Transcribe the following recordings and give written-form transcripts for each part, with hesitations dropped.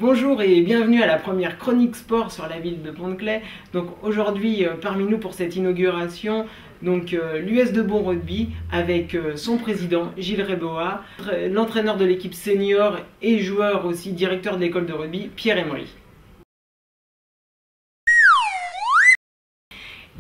Bonjour et bienvenue à la première chronique sport sur la ville de Pont-de-Claix. Donc aujourd'hui parmi nous pour cette inauguration, l'US de Bon Rugby avec son président Gilles Réboa, l'entraîneur de l'équipe senior et joueur aussi directeur de l'école de rugby Pierre Emery.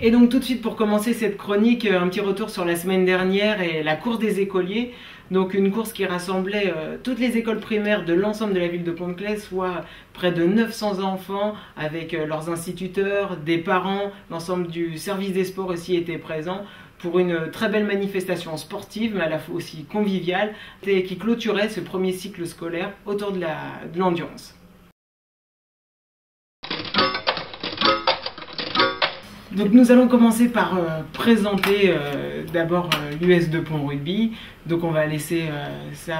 Et donc tout de suite pour commencer cette chronique, un petit retour sur la semaine dernière et la course des écoliers. Donc une course qui rassemblait toutes les écoles primaires de l'ensemble de la ville de Pont-de-Claix, soit près de 900 enfants avec leurs instituteurs, des parents, l'ensemble du service des sports aussi était présent pour une très belle manifestation sportive mais à la fois aussi conviviale et qui clôturait ce premier cycle scolaire autour de l'endurance. Donc nous allons commencer par présenter d'abord l'US de Pont Rugby. Donc on va laisser ça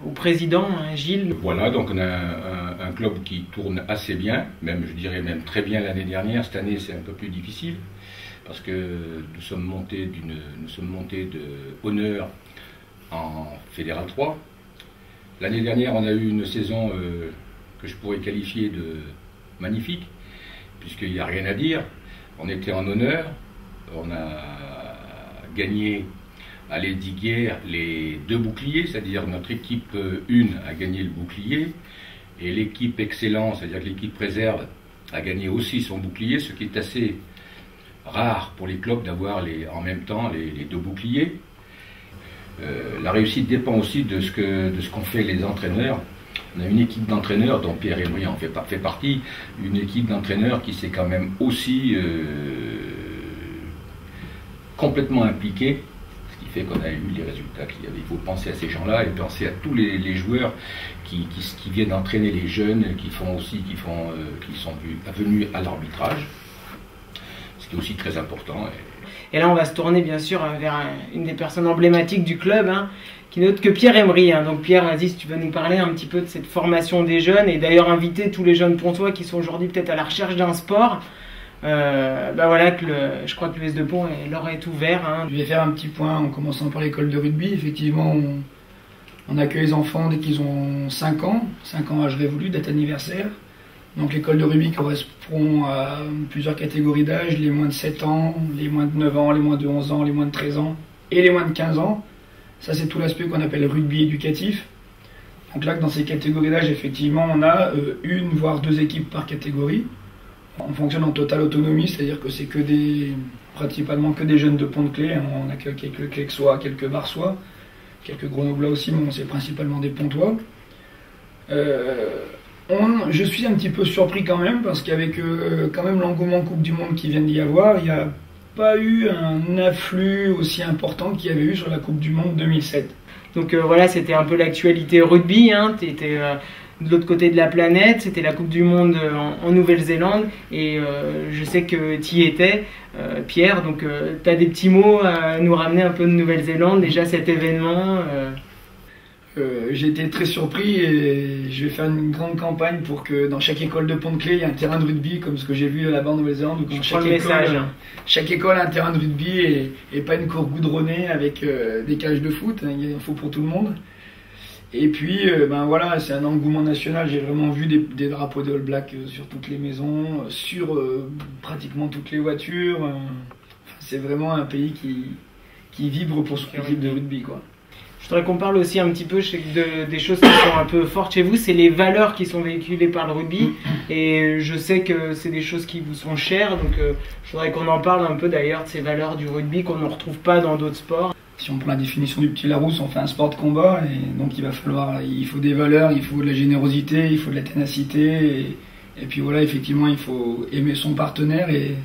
au président, Gilles. Voilà, donc on a un club qui tourne assez bien, même je dirais même très bien l'année dernière. Cette année c'est un peu plus difficile parce que nous sommes montés de honneur en Fédéral 3. L'année dernière on a eu une saison que je pourrais qualifier de magnifique, puisqu'il n'y a rien à dire. On était en honneur, on a gagné à l'Ediguière les 2 boucliers, c'est-à-dire notre équipe 1 a gagné le bouclier et l'équipe excellence, c'est-à-dire que l'équipe réserve a gagné aussi son bouclier, ce qui est assez rare pour les clubs d'avoir en même temps les 2 boucliers. La réussite dépend aussi de ce qu'ont fait les entraîneurs. On a une équipe d'entraîneurs dont Pierre Emery en fait partie, une équipe d'entraîneurs qui s'est quand même aussi complètement impliquée, ce qui fait qu'on a eu les résultats qu'il y avait. Il faut penser à ces gens-là et penser à tous les joueurs qui viennent entraîner les jeunes, qui sont venus à l'arbitrage, ce qui est aussi très important. Et là on va se tourner bien sûr vers une des personnes emblématiques du club, qui n'est autre que Pierre Emery. Donc Pierre, vas-y, si tu veux nous parler un petit peu de cette formation des jeunes et d'ailleurs inviter tous les jeunes pontois qui sont aujourd'hui peut-être à la recherche d'un sport. Voilà, je crois que l'US de Pont leur est ouvert. Je vais faire un petit point en commençant par l'école de rugby. Effectivement, on accueille les enfants dès qu'ils ont 5 ans âge révolu, date anniversaire. Donc l'école de rugby correspond à plusieurs catégories d'âge, les moins de 7 ans, les moins de 9 ans, les moins de 11 ans, les moins de 13 ans et les moins de 15 ans. Ça, c'est tout l'aspect qu'on appelle rugby éducatif. Donc là, dans ces catégories d'âge, effectivement, on a une voire 2 équipes par catégorie. On fonctionne en totale autonomie, c'est-à-dire que c'est principalement que des jeunes de Pont-de-Claix. On a quelques Clexois, quelques Barsois, quelques Grenoblois aussi, mais c'est principalement des Pontois. Je suis un petit peu surpris quand même, parce qu'avec quand même l'engouement Coupe du Monde qui vient d'y avoir, il n'y a pas eu un afflux aussi important qu'il y avait eu sur la Coupe du Monde 2007. Donc voilà, c'était un peu l'actualité rugby, tu étais de l'autre côté de la planète, c'était la Coupe du Monde en Nouvelle-Zélande et je sais que tu y étais, Pierre, donc tu as des petits mots à nous ramener un peu de Nouvelle-Zélande, déjà cet événement J'ai été très surpris et je vais faire une grande campagne pour que dans chaque école de Pont-de-Claix, il y ait un terrain de rugby comme ce que j'ai vu là-bas en Nouvelle-Zélande. Chaque école a un terrain de rugby et pas une cour goudronnée avec des cages de foot. Il en faut pour tout le monde. Et puis, voilà, c'est un engouement national. J'ai vraiment vu des drapeaux de All Black sur toutes les maisons, sur pratiquement toutes les voitures. C'est vraiment un pays qui vibre pour son équipe de rugby, quoi. Je voudrais qu'on parle aussi un petit peu des choses qui sont un peu fortes chez vous, c'est les valeurs qui sont véhiculées par le rugby. Et je sais que c'est des choses qui vous sont chères, donc je voudrais qu'on en parle un peu d'ailleurs de ces valeurs du rugby qu'on ne retrouve pas dans d'autres sports. Si on prend la définition du petit Larousse, on fait un sport de combat, et donc il faut des valeurs, il faut de la générosité, il faut de la ténacité, et puis voilà, effectivement, il faut aimer son partenaire et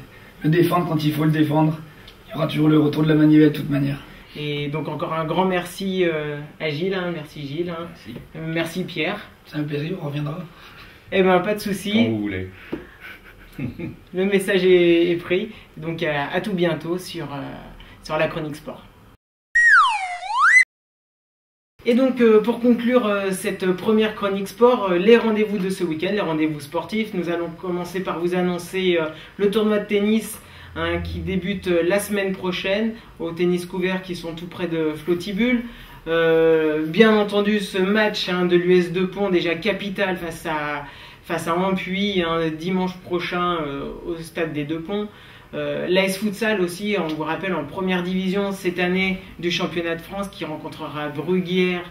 le défendre quand il faut le défendre. Il y aura toujours le retour de la manivelle de toute manière. Et donc encore un grand merci à Gilles, merci Gilles, merci Pierre. C'est un plaisir, on reviendra. Eh ben pas de souci. Quand vous voulez. Le message est pris, donc à tout bientôt sur la chronique sport. Et donc pour conclure cette première chronique sport, les rendez-vous de ce week-end, les rendez-vous sportifs, nous allons commencer par vous annoncer le tournoi de tennis qui débute la semaine prochaine au tennis couvert qui sont tout près de Flottibul. Bien entendu ce match de l'US de Pont déjà capital face à Ampuis dimanche prochain au stade des Deux Ponts. L'AS Futsal aussi, on vous rappelle, en première division cette année du championnat de France, qui rencontrera Bruguière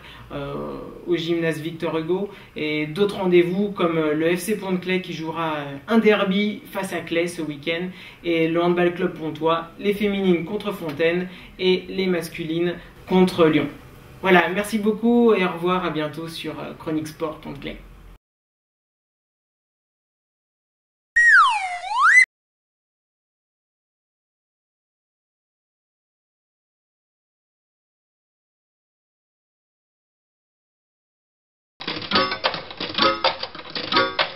au gymnase Victor Hugo, et d'autres rendez-vous comme le FC Pont-de-Claix qui jouera un derby face à Claix ce week-end, et le handball club pontois, les féminines contre Fontaine et les masculines contre Lyon. Voilà, merci beaucoup et au revoir, à bientôt sur Chronique Sport Pont-de-Claix.